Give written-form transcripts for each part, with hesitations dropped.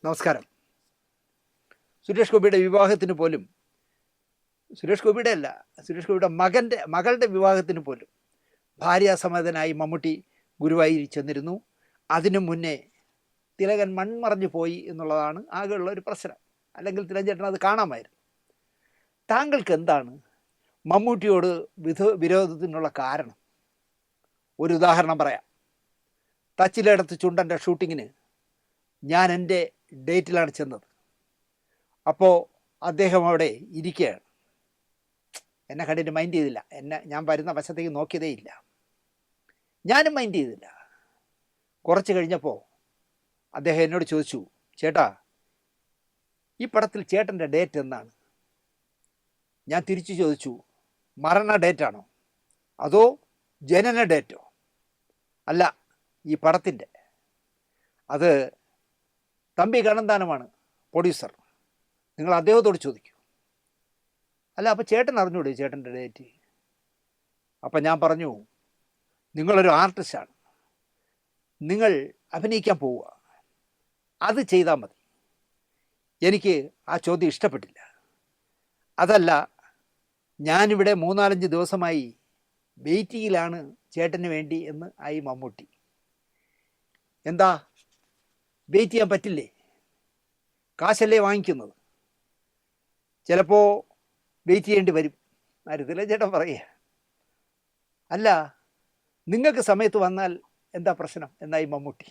നമസ്കാരം. സുരേഷ് ഗോപിയുടെ വിവാഹത്തിന് പോലും, സുരേഷ് ഗോപിയുടെ അല്ല, സുരേഷ് ഗോപിയുടെ മകളുടെ വിവാഹത്തിന് പോലും ഭാര്യാസമേതനായി മമ്മൂട്ടി ഗുരുവായൂരിൽ ചെന്നിരുന്നു. അതിനു മുന്നേ തിലകൻ മൺമറഞ്ഞു പോയി എന്നുള്ളതാണ് ആകെയുള്ള ഒരു പ്രശ്നം. അല്ലെങ്കിൽ തിലകൻ അത് കാണാമായിരുന്നു. താങ്കൾക്ക് എന്താണ് മമ്മൂട്ടിയോട് വിരോധത്തിനുള്ള കാരണം? ഒരു ഉദാഹരണം പറയാം. തച്ചിലടത്ത് ചുണ്ടൻ്റെ ഷൂട്ടിങ്ങിന് ഞാൻ എൻ്റെ ഡേറ്റിലാണ് ചെന്നത്. അപ്പോൾ അദ്ദേഹം അവിടെ ഇരിക്കുകയാണ്. എന്നെ കണ്ടിട്ട് മൈൻഡ് ചെയ്തില്ല. ഞാൻ വരുന്ന വശത്തേക്ക് നോക്കിയതേ ഇല്ല. ഞാനും മൈൻഡ് ചെയ്തില്ല. കുറച്ച് കഴിഞ്ഞപ്പോൾ അദ്ദേഹം എന്നോട് ചോദിച്ചു, ചേട്ടാ, ഈ പടത്തിൽ ചേട്ടൻ്റെ ഡേറ്റ് എന്നാണ്? ഞാൻ തിരിച്ചു ചോദിച്ചു, മരണ ഡേറ്റാണോ അതോ ജനന ഡേറ്റോ? അല്ല, ഈ പടത്തിൻ്റെ. അത് തമ്പി കണ്ണന്താനമാണ് പ്രൊഡ്യൂസർ, നിങ്ങൾ അദ്ദേഹത്തോട് ചോദിക്കൂ. അല്ല, അപ്പോൾ ചേട്ടൻ അറിഞ്ഞൂടെ ചേട്ടൻ്റെ ഡേറ്റ്? അപ്പം ഞാൻ പറഞ്ഞു, നിങ്ങളൊരു ആർട്ടിസ്റ്റാണ്, നിങ്ങൾ അഭിനയിക്കാൻ പോവുക, അത് ചെയ്താൽ മതി. എനിക്ക് ആ ചോദ്യം ഇഷ്ടപ്പെട്ടില്ല. അതല്ല, ഞാനിവിടെ 3-4 ദിവസമായി വെയിറ്റിങ്ങിലാണ് ചേട്ടന് വേണ്ടി എന്ന് ആയി മമ്മൂട്ടി. എന്താ, വെയിറ്റ് ചെയ്യാൻ പറ്റില്ലേ? കാശല്ലേ വാങ്ങിക്കുന്നത്, ചിലപ്പോൾ വെയിറ്റ് ചെയ്യേണ്ടി വരും. ആരുതില്ല ചേട്ടൻ പറയുക. അല്ല, നിങ്ങൾക്ക് സമയത്ത് വന്നാൽ എന്താ പ്രശ്നം എന്നായി മമ്മൂട്ടി.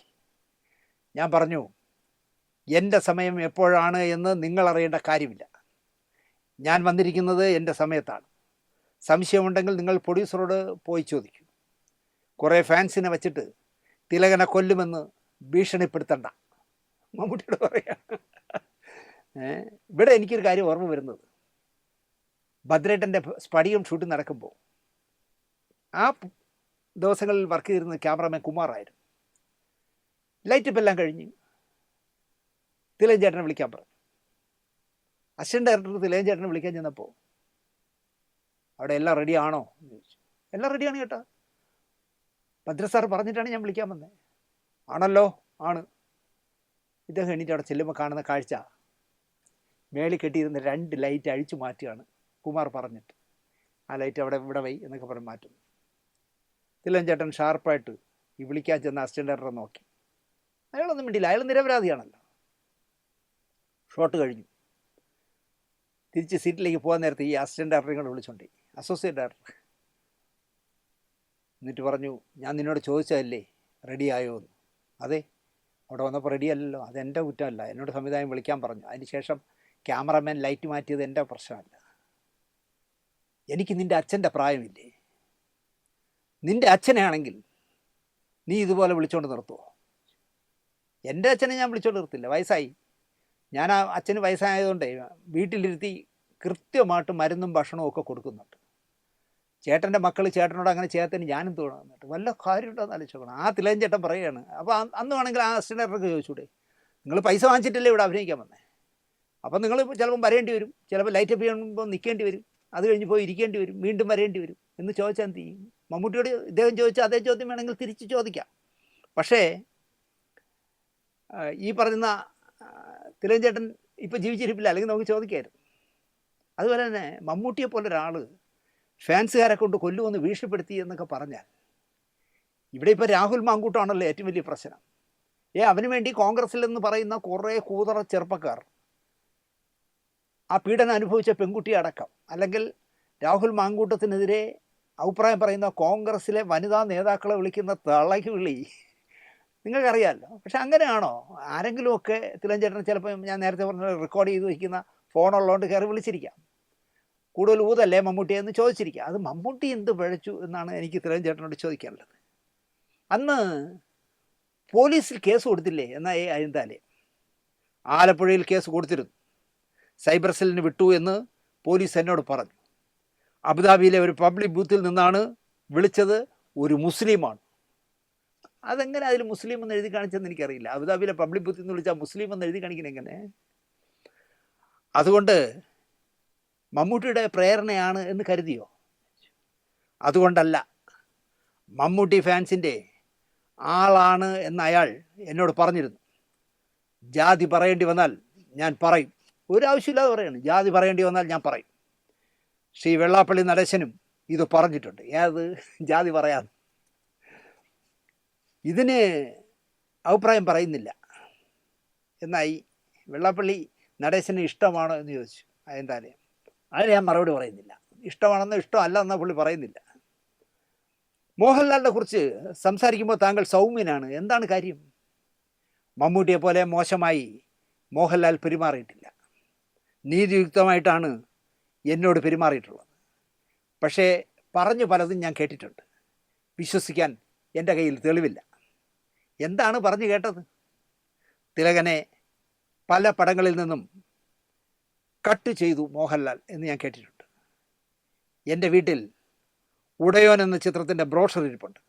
ഞാൻ പറഞ്ഞു, എൻ്റെ സമയം എപ്പോഴാണ് എന്ന് നിങ്ങൾ അറിയേണ്ട കാര്യമില്ല. ഞാൻ വന്നിരിക്കുന്നത് എൻ്റെ സമയത്താണ്. സംശയമുണ്ടെങ്കിൽ നിങ്ങൾ പ്രൊഡ്യൂസറോട് പോയി ചോദിക്കൂ. കുറേ ഫാൻസിനെ വച്ചിട്ട് തിലകനെ കൊല്ലുമെന്ന് ഭീഷണിപ്പെടുത്തണ്ട, മമ്മൂട്ടിയോട് പറയാം. ഇവിടെ എനിക്കൊരു കാര്യം ഓർമ്മ വരുന്നത്, ഭദ്രേട്ടൻ്റെ സ്പടികം ഷൂട്ട് നടക്കുമ്പോൾ ആ ദിവസങ്ങളിൽ വർക്ക് ചെയ്തിരുന്ന ക്യാമറാമാൻ കുമാറായിരുന്നു. ലൈറ്റപ്പ് എല്ലാം കഴിഞ്ഞ് തിലകൻ ചേട്ടനെ വിളിക്കാൻ പറഞ്ഞു. അസിസ്റ്റന്റ് ഡയറക്ടർ തിലകൻ ചേട്ടനെ വിളിക്കാൻ ചെന്നപ്പോൾ, അവിടെ എല്ലാം റെഡി ആണോ എന്ന് ചോദിച്ചു. എല്ലാം റെഡിയാണ് കേട്ടോ, ഭദ്ര സാർ പറഞ്ഞിട്ടാണ് ഞാൻ വിളിക്കാൻ വന്നത്. ആണല്ലോ, ആണ്. ഇദ്ദേഹം എണീറ്റ് അവിടെ ചെല്ലുമ്പോൾ കാണുന്ന കാഴ്ച, മേളിൽ കെട്ടിയിരുന്ന 2 ലൈറ്റ് അഴിച്ചു മാറ്റുകയാണ് കുമാർ പറഞ്ഞിട്ട്. ആ ലൈറ്റ് അവിടെ ഇവിടെ വൈ എന്നൊക്കെ പറഞ്ഞ് മാറ്റുന്നു. തിലകൻ ചേട്ടൻ ഷാർപ്പായിട്ട് ഈ വിളിക്കാൻ ചെന്ന അസിസ്റ്റന്റ് ഡയറക്ടറെ നോക്കി. അയാളൊന്നും മിണ്ടില്ല, അയാൾ നിരപരാധിയാണല്ലോ. ഷോട്ട് കഴിഞ്ഞു. തിരിച്ച് സീറ്റിലേക്ക് പോകാൻ നേരത്തെ ഈ അസിസ്റ്റന്റ് ഡയറക്ടറെ കൊണ്ട് വിളിച്ചോണ്ടേ, അസോസിയേറ്റ് ഡയറക്ടർ. എന്നിട്ട് പറഞ്ഞു, ഞാൻ നിന്നോട് ചോദിച്ചതല്ലേ റെഡിയായോ എന്ന്. അതെ, അവിടെ വന്നപ്പോൾ റെഡി അല്ലല്ലോ. അതെൻ്റെ കുറ്റമല്ല, എന്നോട് സംവിധാനം വിളിക്കാൻ പറഞ്ഞു. അതിനുശേഷം ക്യാമറമാൻ ലൈറ്റ് മാറ്റിയത് എൻ്റെ പ്രശ്നമല്ല. എനിക്ക് നിൻ്റെ അച്ഛൻ്റെ പ്രായമില്ലേ? നിൻ്റെ അച്ഛനെയാണെങ്കിൽ നീ ഇതുപോലെ വിളിച്ചോണ്ട് നിർത്തുമോ? എൻ്റെ അച്ഛനെ ഞാൻ വിളിച്ചോണ്ട് നിർത്തില്ല, വയസ്സായി. ഞാൻ ആ അച്ഛന് വയസ്സായതുകൊണ്ടേ വീട്ടിലിരുത്തി കൃത്യമായിട്ട് മരുന്നും ഭക്ഷണവും ഒക്കെ കൊടുക്കുന്നുണ്ട്. ചേട്ടൻ്റെ മക്കൾ ചേട്ടനോട് അങ്ങനെ ചെയ്യാത്തതിന് ഞാനും തോന്നുന്നുണ്ട്. വല്ല കാര്യമുണ്ടോയെന്ന് ആലോചിച്ചോക്കണം. ആ തിലകൻ ചേട്ടൻ പറയുകയാണ്. അപ്പോൾ അന്ന് വേണമെങ്കിൽ ആ അസിസ്റ്റന്റ് ഡയറക്ടർക്ക് ചോദിച്ചൂടെ, നിങ്ങൾ പൈസ വാങ്ങിച്ചിട്ടല്ലേ ഇവിടെ അഭിനയിക്കാൻ വന്നത്? അപ്പം നിങ്ങൾ ചിലപ്പം വരേണ്ടി വരും, ചിലപ്പോൾ ലൈറ്റ് അപ്പ് ചെയ്യുമ്പോൾ നിൽക്കേണ്ടി വരും, അത് കഴിഞ്ഞ് പോയി ഇരിക്കേണ്ടി വരും, വീണ്ടും വരേണ്ടി വരും എന്ന് ചോദിച്ചാൽ എന്ത് ചെയ്യും? മമ്മൂട്ടിയോട് ഇദ്ദേഹം ചോദിച്ചാൽ അതേ ചോദ്യം വേണമെങ്കിൽ തിരിച്ച് ചോദിക്കാം. പക്ഷേ ഈ പറയുന്ന തിലകൻ ചേട്ടൻ ഇപ്പോൾ ജീവിച്ചിരിപ്പില്ല, അല്ലെങ്കിൽ നമുക്ക് ചോദിക്കായിരുന്നു. അതുപോലെ തന്നെ മമ്മൂട്ടിയെ പോലെ ഒരാൾ ഫാൻസുകാരെ കൊണ്ട് കൊല്ലുമെന്ന് ഭീഷണിപ്പെടുത്തി എന്നൊക്കെ പറഞ്ഞാൽ, ഇവിടെ ഇപ്പോൾ രാഹുൽ മാങ്കൂട്ടാണല്ലോ ഏറ്റവും വലിയ പ്രശ്നം. അവന് വേണ്ടി കോൺഗ്രസിൽ എന്ന് പറയുന്ന കുറേ കൂതറ ചെറുപ്പക്കാർ, ആ പീഡനം അനുഭവിച്ച പെൺകുട്ടിയെ അടക്കം, അല്ലെങ്കിൽ രാഹുൽ മാങ്കൂട്ടത്തിനെതിരെ അഭിപ്രായം പറയുന്ന കോൺഗ്രസിലെ വനിതാ നേതാക്കളെ വിളിക്കുന്ന തളയ്ക്ക് വിളി നിങ്ങൾക്കറിയാമല്ലോ. പക്ഷെ അങ്ങനെയാണോ? ആരെങ്കിലുമൊക്കെ തിലകൻ ചേട്ടൻ ചിലപ്പോൾ ഞാൻ നേരത്തെ പറഞ്ഞ റെക്കോർഡ് ചെയ്ത് വയ്ക്കുന്ന ഫോണുള്ളതുകൊണ്ട് കയറി വിളിച്ചിരിക്കാം. കൂടുതൽ ഊതല്ലേ മമ്മൂട്ടിയെ എന്ന് ചോദിച്ചിരിക്കുക. അത് മമ്മൂട്ടി എന്ത് പിഴച്ചു എന്നാണ് എനിക്ക് തിലകൻ ചേട്ടനോട് ചോദിക്കാനുള്ളത്. അന്ന് പോലീസിൽ കേസ് കൊടുത്തില്ലേ എന്നാ അഴിന്താലേ? ആലപ്പുഴയിൽ കേസ് കൊടുത്തിരുന്നു, സൈബർ സെല്ലിന് വിട്ടു എന്ന് പോലീസ് എന്നോട് പറഞ്ഞു. അബുദാബിയിലെ ഒരു പബ്ലിക് ബൂത്തിൽ നിന്നാണ് വിളിച്ചത്, ഒരു മുസ്ലിമാണ്. അതെങ്ങനെ അതിൽ മുസ്ലിം എന്ന് എഴുതി കാണിച്ചെന്ന് എനിക്കറിയില്ല. അബുദാബിയിലെ പബ്ലിക് ബൂത്തിൽ നിന്ന് വിളിച്ചാൽ മുസ്ലിം എന്ന് എഴുതി കാണിക്കുന്നത് എങ്ങനെ? അതുകൊണ്ട് മമ്മൂട്ടിയുടെ പ്രേരണയാണ് എന്ന് കരുതിയോ? അതുകൊണ്ടല്ല, മമ്മൂട്ടി ഫാൻസിൻ്റെ ആളാണ് എന്ന് അയാൾ എന്നോട് പറഞ്ഞിരുന്നു. ജാതി പറയേണ്ടി വന്നാൽ ഞാൻ പറയും. ഒരാവശ്യമില്ലാതെ പറയാണ്, ജാതി പറയേണ്ടി വന്നാൽ ഞാൻ പറയും. ശ്രീ വെള്ളാപ്പള്ളി നടേശനും ഇത് പറഞ്ഞിട്ടുണ്ട്. ഏത് ജാതി പറയാം. ഇതിന് അഭിപ്രായം പറയുന്നില്ല. എന്നായി വെള്ളാപ്പള്ളി നടേശന് ഇഷ്ടമാണോ എന്ന് ചോദിച്ചു. അതെന്തായാലും അതിന് ഞാൻ മറുപടി പറയുന്നില്ല. ഇഷ്ടമാണെന്നോ ഇഷ്ടമല്ല എന്നോ പുള്ളി പറയുന്നില്ല. മോഹൻലാലിനെ കുറിച്ച് സംസാരിക്കുമ്പോൾ താങ്കൾ സൗമ്യനാണ്, എന്താണ് കാര്യം? മമ്മൂട്ടിയെ പോലെ മോശമായി മോഹൻലാൽ പെരുമാറിയിട്ടില്ല. നീതിയുക്തമായിട്ടാണ് എന്നോട് പെരുമാറിയിട്ടുള്ളത്. പക്ഷേ പറഞ്ഞു പലതും ഞാൻ കേട്ടിട്ടുണ്ട്. വിശ്വസിക്കാൻ എൻ്റെ കയ്യിൽ തെളിവില്ല. എന്താണ് പറഞ്ഞു കേട്ടത്? തിലകനെ പല പടങ്ങളിൽ നിന്നും കട്ട് ചെയ്തു മോഹൻലാൽ എന്ന് ഞാൻ കേട്ടിട്ടുണ്ട്. എൻ്റെ വീട്ടിൽ ഉടയോൻ എന്ന ചിത്രത്തിൻ്റെ ബ്രോഷർ ഇരിപ്പുണ്ട്.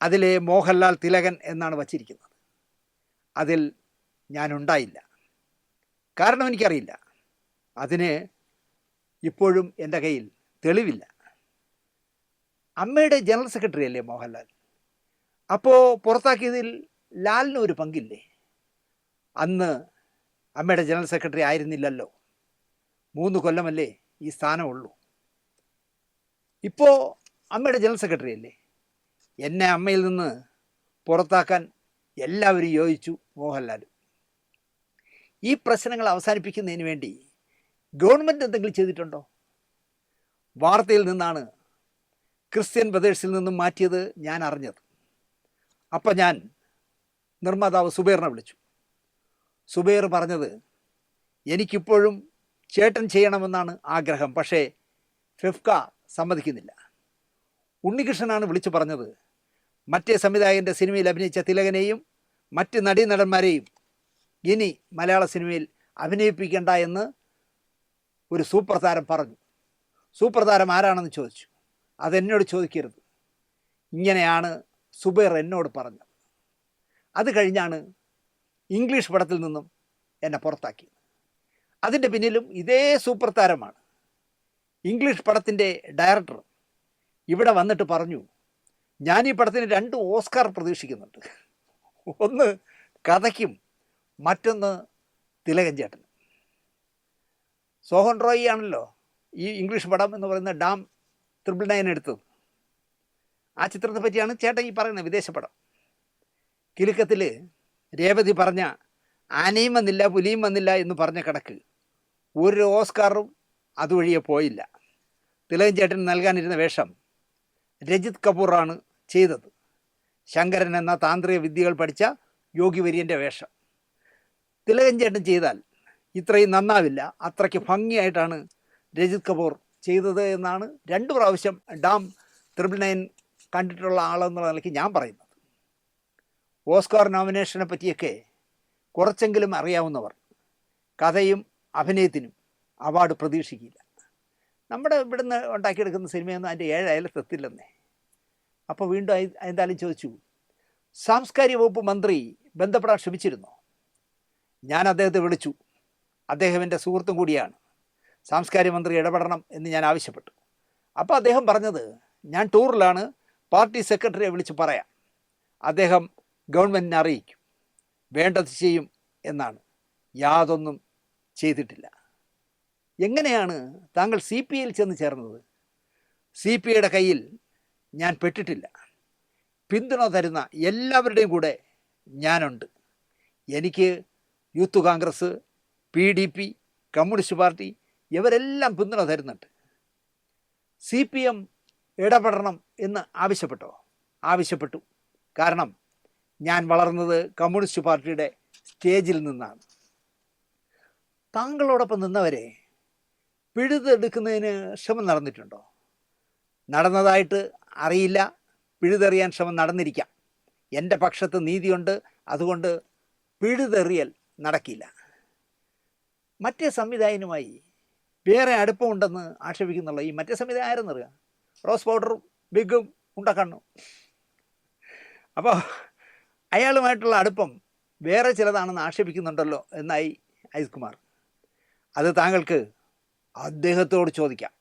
അതിലെ മോഹൻലാൽ തിലകൻ എന്നാണ് വച്ചിരിക്കുന്നത്. അതിൽ ഞാനുണ്ടായില്ല. കാരണം എനിക്കറിയില്ല. അതിന് ഇപ്പോഴും എൻ്റെ കയ്യിൽ തെളിവില്ല. അമ്മയുടെ ജനറൽ സെക്രട്ടറി അല്ലേ മോഹൻലാൽ? അപ്പോൾ പുറത്താക്കിയതിൽ ലാലിന് ഒരു പങ്കില്ലേ? അന്ന് അമ്മയുടെ ജനറൽ സെക്രട്ടറി ആയിരുന്നില്ലല്ലോ. 3 കൊല്ലമല്ലേ ഈ സ്ഥാനമുള്ളൂ. ഇപ്പോൾ അമ്മയുടെ ജനറൽ സെക്രട്ടറി അല്ലേ? എന്നെ അമ്മയിൽ നിന്ന് പുറത്താക്കാൻ എല്ലാവരും യോജിച്ചു, മോഹൻലാലും. ഈ പ്രശ്നങ്ങൾ അവസാനിപ്പിക്കുന്നതിന് വേണ്ടി ഗവൺമെൻറ് എന്തെങ്കിലും ചെയ്തിട്ടുണ്ടോ? വാർത്തയിൽ നിന്നാണ് ക്രിസ്ത്യൻ ബ്രദേഴ്സിൽ നിന്നും മാറ്റിയത് ഞാൻ അറിഞ്ഞത്. അപ്പം ഞാൻ നിർമ്മാതാവ് സുബൈറിനെ വിളിച്ചു. സുബൈർ പറഞ്ഞത്, എനിക്കിപ്പോഴും ചേട്ടൻ ചെയ്യണമെന്നാണ് ആഗ്രഹം, പക്ഷേ ഫെഫ്ക സമ്മതിക്കുന്നില്ല. ഉണ്ണികൃഷ്ണനാണ് വിളിച്ചു പറഞ്ഞത്, മറ്റേ സംവിധായകൻ്റെ സിനിമയിൽ അഭിനയിച്ച തിലകനെയും മറ്റ് നടീനടന്മാരെയും ഇനി മലയാള സിനിമയിൽ അഭിനയിപ്പിക്കേണ്ട എന്ന് ഒരു സൂപ്പർ താരം പറഞ്ഞു. സൂപ്പർ താരം ആരാണെന്ന് ചോദിച്ചു. അതെന്നോട് ചോദിക്കരുത്. ഇങ്ങനെയാണ് സുബൈർ എന്നോട് പറഞ്ഞത്. അത് കഴിഞ്ഞാണ് ഇംഗ്ലീഷ് പടത്തിൽ നിന്നും എന്നെ പുറത്താക്കിയത്. അതിൻ്റെ പിന്നിലും ഇതേ സൂപ്പർ താരമാണ്. ഇംഗ്ലീഷ് പടത്തിൻ്റെ ഡയറക്ടർ ഇവിടെ വന്നിട്ട് പറഞ്ഞു, ഞാൻ ഈ പടത്തിന് 2 ഓസ്കാർ പ്രതീക്ഷിക്കുന്നുണ്ട്. ഒന്ന് കഥയ്ക്കും മറ്റൊന്ന് തിലകൻ ചേട്ടനും. സോഹൻ റോയി ആണല്ലോ ഈ ഇംഗ്ലീഷ് പടം എന്ന് പറയുന്ന ഡാം 999 എടുത്തത്. ആ ചിത്രത്തെ പറ്റിയാണ് ചേട്ടൻ ഈ പറയുന്നത്, വിദേശ പടം. കിലുക്കത്തിൽ രേവതി പറഞ്ഞ ആനയും വന്നില്ല പുലിയും വന്നില്ല എന്ന് പറഞ്ഞ കണക്ക് ഒരു ഓസ്കാറും അതുവഴിയെ പോയില്ല. തിലകൻ ചേട്ടൻ നൽകാനിരുന്ന വേഷം രജിത് കപൂറാണ് ചെയ്തത്. ശങ്കരൻ എന്ന താന്ത്രിക വിദ്യകൾ പഠിച്ച യോഗി വര്യൻ്റെ വേഷം തിലകൻ ചേട്ടൻ ചെയ്താൽ ഇത്രയും നന്നാവില്ല. അത്രയ്ക്ക് ഭംഗിയായിട്ടാണ് രജിത് കപൂർ ചെയ്തത് എന്നാണ് 2 പ്രാവശ്യം ഡാം 999 കണ്ടിട്ടുള്ള ആളെന്നുള്ള നിലയ്ക്ക് ഞാൻ പറയുന്നത്. ഓസ്കാർ നോമിനേഷനെ പറ്റിയൊക്കെ കുറച്ചെങ്കിലും അറിയാവുന്നവർ കഥയും അഭിനയത്തിനും അവാർഡ് പ്രതീക്ഷിക്കില്ല. നമ്മുടെ ഇവിടുന്ന് ഉണ്ടാക്കിയെടുക്കുന്ന സിനിമയൊന്നും അതിൻ്റെ 7 അയലത്തെത്തില്ലെന്നേ. അപ്പോൾ വീണ്ടും എന്തായാലും ചോദിച്ചു, സാംസ്കാരിക വകുപ്പ് മന്ത്രി ബന്ധപ്പെടാൻ ശ്രമിച്ചിരുന്നോ? ഞാൻ അദ്ദേഹത്തെ വിളിച്ചു. അദ്ദേഹം എൻ്റെ സുഹൃത്തും കൂടിയാണ്. സാംസ്കാരിക മന്ത്രി ഇടപെടണം എന്ന് ഞാൻ ആവശ്യപ്പെട്ടു. അപ്പോൾ അദ്ദേഹം പറഞ്ഞത്, ഞാൻ ടൂറിലാണ്, പാർട്ടി സെക്രട്ടറിയെ വിളിച്ച് പറയാം, അദ്ദേഹം ഗവൺമെൻറ്റിനെ അറിയിക്കും, വേണ്ടത് ചെയ്യും എന്നാണ്. യാതൊന്നും ചെയ്തിട്ടില്ല. എങ്ങനെയാണ് താങ്കൾ CPIയിൽ ചെന്ന് ചേർന്നത്? CPIയുടെ കയ്യിൽ ഞാൻ പെട്ടിട്ടില്ല. പിന്തുണ തരുന്ന എല്ലാവരുടെയും കൂടെ ഞാനുണ്ട്. എനിക്ക് youth Congress, PDP, communist party ഇവരെല്ലാം പിന്തുണ തരുന്നുണ്ട്. CPM ഇടപെടണം എന്ന് ആവശ്യപ്പെട്ടു. കാരണം ഞാൻ വളർന്നത് കമ്മ്യൂണിസ്റ്റ് പാർട്ടിയുടെ സ്റ്റേജിൽ നിന്നാണ്. താങ്കളോടൊപ്പം നിന്നവരെ പിഴുതെടുക്കുന്നതിന് ശ്രമം നടന്നിട്ടുണ്ടോ? നടന്നതായിട്ട് അറിയില്ല. പിഴുതെറിയാൻ ശ്രമം നടന്നിരിക്കാം. എൻ്റെ പക്ഷത്ത് നീതിയുണ്ട്, അതുകൊണ്ട് പിഴുതെറിയൽ നടക്കില്ല. മറ്റേ സംവിധായകനുമായി വേറെ അടുപ്പമുണ്ടെന്ന് ആക്ഷേപിക്കുന്നുള്ള ഈ മറ്റേ സംവിധായകൻ ആരെന്നറിയാം? റോസ് പൗഡറും ബിഗും ഉണ്ടക്കണ്ണും. അപ്പോൾ അയാളുമായിട്ടുള്ള അടുപ്പം വേറെ ചിലതാണെന്ന് ആക്ഷേപിക്കുന്നുണ്ടല്ലോ എന്നായി അജിത്കുമാർ. അത് താങ്കൾക്ക് അദ്ദേഹത്തോട് ചോദിക്കാം.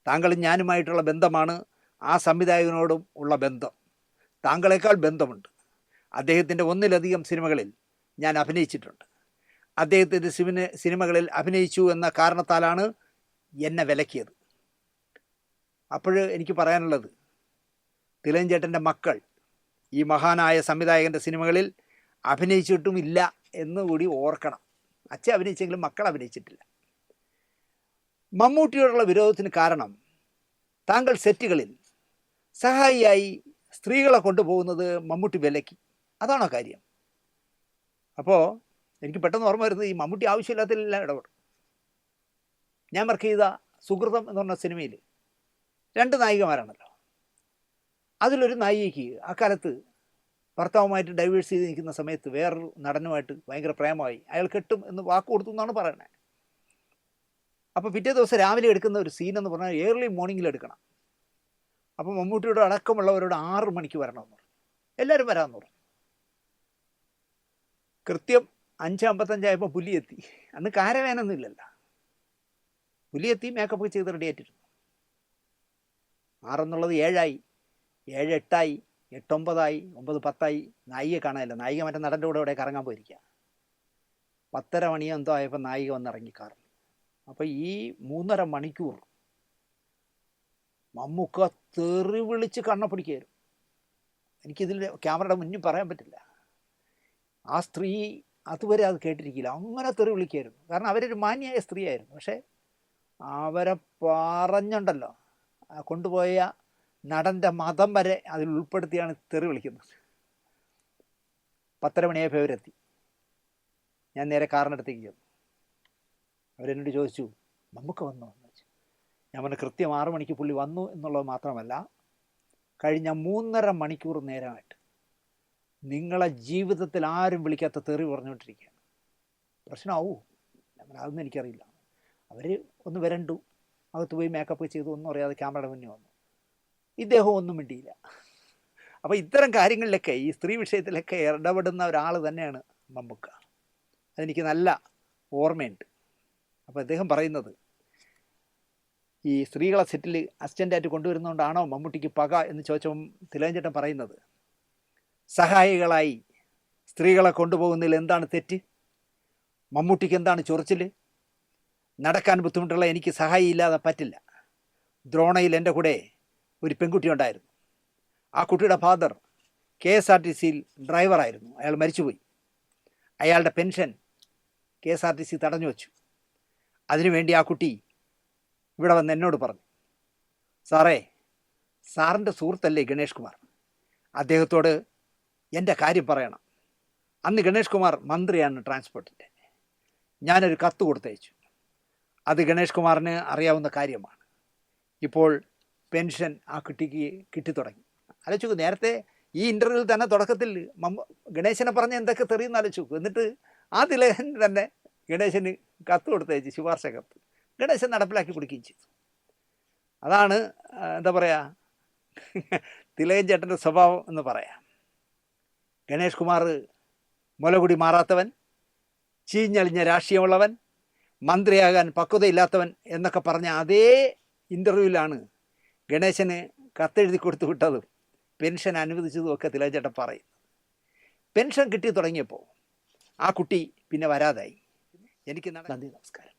താങ്കളും ഞാനുമായിട്ടുള്ള ബന്ധമാണ് ആ സംവിധായകനോടും ഉള്ള ബന്ധം. താങ്കളെക്കാൾ ബന്ധമുണ്ട്. അദ്ദേഹത്തിൻ്റെ 1-ലധികം സിനിമകളിൽ ഞാൻ അഭിനയിച്ചിട്ടുണ്ട്. അദ്ദേഹത്തിൻ്റെ സിനിമകളിൽ അഭിനയിച്ചു എന്ന കാരണത്താലാണ് എന്നെ വിലക്കിയത്. അപ്പോൾ എനിക്ക് പറയാനുള്ളത്, തിലകൻ ചേട്ടൻ്റെ മക്കൾ ഈ മഹാനായ സംവിധായകൻ്റെ സിനിമകളിൽ അഭിനയിച്ചിട്ടുമില്ല എന്നുകൂടി ഓർക്കണം. അച്ഛൻ അഭിനയിച്ചെങ്കിലും മക്കൾ അഭിനയിച്ചിട്ടില്ല. മമ്മൂട്ടിയോടുള്ള വിരോധത്തിന് കാരണം താങ്കൾ സെറ്റുകളിൽ സഹായിയായി സ്ത്രീകളെ കൊണ്ടുപോകുന്നത് മമ്മൂട്ടി വിലക്കി, അതാണോ കാര്യം? അപ്പോൾ എനിക്ക് പെട്ടെന്ന് ഓർമ്മ വരുന്നത്, ഈ മമ്മൂട്ടി ആവശ്യമില്ലാത്തതിലെല്ലാം ഇടപെടും. ഞാൻ വർക്ക് ചെയ്ത സുഹൃതം എന്ന് പറഞ്ഞ സിനിമയിൽ 2 നായികമാരാണല്ലോ. അതിലൊരു നായികയ്ക്ക് അക്കാലത്ത് ഭർത്താവുമായിട്ട് ഡൈവേഴ്സ് ചെയ്ത് നിൽക്കുന്ന സമയത്ത് വേറൊരു നടനുമായിട്ട് ഭയങ്കര പ്രേമമായി. അയാൾ കെട്ടും എന്ന് വാക്ക് കൊടുത്തു എന്നാണ് പറയുന്നത്. അപ്പോൾ പിറ്റേ ദിവസം രാവിലെ എടുക്കുന്ന ഒരു സീനെന്ന് പറഞ്ഞാൽ ഏർലി മോർണിംഗിൽ എടുക്കണം. അപ്പോൾ മമ്മൂട്ടിയുടെ അടക്കമുള്ളവരോട് 6 മണിക്ക് വരണമെന്ന് പറഞ്ഞു. എല്ലാവരും വരാമെന്ന് പറഞ്ഞു. കൃത്യം 5:55 ആയപ്പോൾ പുലി എത്തി. അന്ന് കാരവേനൊന്നും ഇല്ലല്ലോ. പുലി എത്തി, മേക്കപ്പ് ചെയ്ത് റെഡി ആയിട്ടിരുന്നു. 6 എന്നുള്ളത് 7 ആയി, 7 8 ആയി, 8 9 ആയി, 9 10 ആയി. നായിക കാണാനില്ല. നായിക മറ്റേ നടൻ്റെ കൂടെ ഇവിടെ കറങ്ങാൻ പോയിരിക്കുക. 10:30 മണിയോ എന്തോ ആയപ്പോൾ നായിക വന്നിറങ്ങി കാറിൽ. അപ്പോൾ ഈ 3.5 മണിക്കൂർ മമ്മൂക്ക തെറി വിളിച്ച് കണ്ണ പിടിക്കുകയായിരുന്നു. എനിക്കിതിൽ ക്യാമറയുടെ മുന്നിൽ പറയാൻ പറ്റില്ല. ആ സ്ത്രീ അതുവരെ അത് കേട്ടിരിക്കില്ല, അങ്ങനെ തെറി വിളിക്കുകയായിരുന്നു. കാരണം അവരൊരു മാന്യായ സ്ത്രീയായിരുന്നു. പക്ഷേ അവരെ പറഞ്ഞുണ്ടല്ലോ, കൊണ്ടുപോയ നടൻ്റെ മതം വരെ അതിൽ ഉൾപ്പെടുത്തിയാണ് തെറി വിളിക്കുന്നത്. 10:30 മണിയായപ്പോൾ അവരെത്തി. ഞാൻ നേരെ കാറിനടുത്തേക്ക് ചെന്നു. അവരെന്നോട് ചോദിച്ചു, മമ്മൂക്ക വന്നോ എന്ന് വെച്ചു. ഞാൻ പറഞ്ഞു, കൃത്യം 6 മണിക്ക് പുള്ളി വന്നു എന്നുള്ളത് മാത്രമല്ല, കഴിഞ്ഞ 3.5 മണിക്കൂർ നേരമായിട്ട് നിങ്ങളെ ജീവിതത്തിൽ ആരും വിളിക്കാത്ത തെറി പറഞ്ഞുകൊണ്ടിരിക്കുകയാണ്. പ്രശ്നമാവൂ? അതൊന്നും എനിക്കറിയില്ല. അവർ ഒന്ന് വരണ്ടു, അകത്ത് പോയി മേക്കപ്പ് ചെയ്തു, ഒന്നും അറിയാതെ ക്യാമറയുടെ മുന്നിൽ വന്നു. ഇദ്ദേഹം ഒന്നും മിണ്ടിയില്ല. അപ്പോൾ ഇത്തരം കാര്യങ്ങളിലൊക്കെ, ഈ സ്ത്രീ വിഷയത്തിലൊക്കെ ഇടപെടുന്ന ഒരാൾ തന്നെയാണ് മമ്മൂക്ക. അതെനിക്ക് നല്ല ഓർമ്മയുണ്ട്. അപ്പോൾ അദ്ദേഹം പറയുന്നത്, ഈ സ്ത്രീകളെ സെറ്റിൽ അസിസ്റ്റൻ്റായിട്ട് കൊണ്ടുവരുന്നതുകൊണ്ടാണോ മമ്മൂട്ടിക്ക് പക എന്ന് ചോദിച്ചപ്പോൾ തിലകൻ ചേട്ടൻ പറയുന്നത്, സഹായികളായി സ്ത്രീകളെ കൊണ്ടുപോകുന്നതിൽ എന്താണ് തെറ്റ്? മമ്മൂട്ടിക്ക് എന്താണ് ചൊറിച്ചിൽ? നടക്കാൻ ബുദ്ധിമുട്ടുള്ള എനിക്ക് സഹായി ഇല്ലാതെ പറ്റില്ല. ദ്രോണയിൽ എൻ്റെ കൂടെ ഒരു പെൺകുട്ടി ഉണ്ടായിരുന്നു. ആ കുട്ടിയുടെ ഫാദർ KSRTCയിൽ ഡ്രൈവറായിരുന്നു. അയാൾ മരിച്ചുപോയി. അയാളുടെ പെൻഷൻ KSRTC തടഞ്ഞു വച്ചു. അതിനുവേണ്ടി ആ കുട്ടി ഇവിടെ വന്ന് എന്നോട് പറഞ്ഞു, സാറേ, സാറിൻ്റെ സുഹൃത്തല്ലേ ഗണേഷ് കുമാർ, അദ്ദേഹത്തോട് എൻ്റെ കാര്യം പറയണം. അന്ന് ഗണേഷ് കുമാർ മന്ത്രിയാണ് ട്രാൻസ്പോർട്ടിൻ്റെ. ഞാനൊരു കത്ത് കൊടുത്തയച്ചു. അത് ഗണേഷ് കുമാറിന് അറിയാവുന്ന കാര്യമാണ്. ഇപ്പോൾ പെൻഷൻ ആ കുട്ടിക്ക് കിട്ടിത്തുടങ്ങി. ആലോചിച്ചു, നേരത്തെ ഈ ഇൻ്റർവ്യൂവിൽ തന്നെ തുടക്കത്തിൽ ഗണേശനെ പറഞ്ഞ് എന്തൊക്കെ തെറിയെന്ന് ആലോചിച്ചു. എന്നിട്ട് ആ തിലകൻ തന്നെ ഗണേശന് കത്ത് കൊടുത്തയച്ചു, ശുപാർശ കത്ത്. ഗണേശൻ നടപ്പിലാക്കി കൊടുക്കുകയും ചെയ്തു. അതാണ് എന്താ പറയുക, തിലകൻ ചേട്ടൻ്റെ സ്വഭാവം എന്ന് പറയാം. ഗണേഷ് കുമാർ മുലകുടി മാറാത്തവൻ, ചീഞ്ഞളിഞ്ഞ രാഷ്ട്രീയമുള്ളവൻ, മന്ത്രിയാകാൻ പക്വതയില്ലാത്തവൻ എന്നൊക്കെ പറഞ്ഞ അതേ ഇൻ്റർവ്യൂവിലാണ് ഗണേശന് കത്തെഴുതി കൊടുത്തു വിട്ടതും പെൻഷൻ അനുവദിച്ചതും ഒക്കെ തിലകൻ ചേട്ടൻ പറയും. പെൻഷൻ കിട്ടി തുടങ്ങിയപ്പോൾ ആ കുട്ടി പിന്നെ വരാതായി. എനിക്ക് നന്ദി, നമസ്കാരം.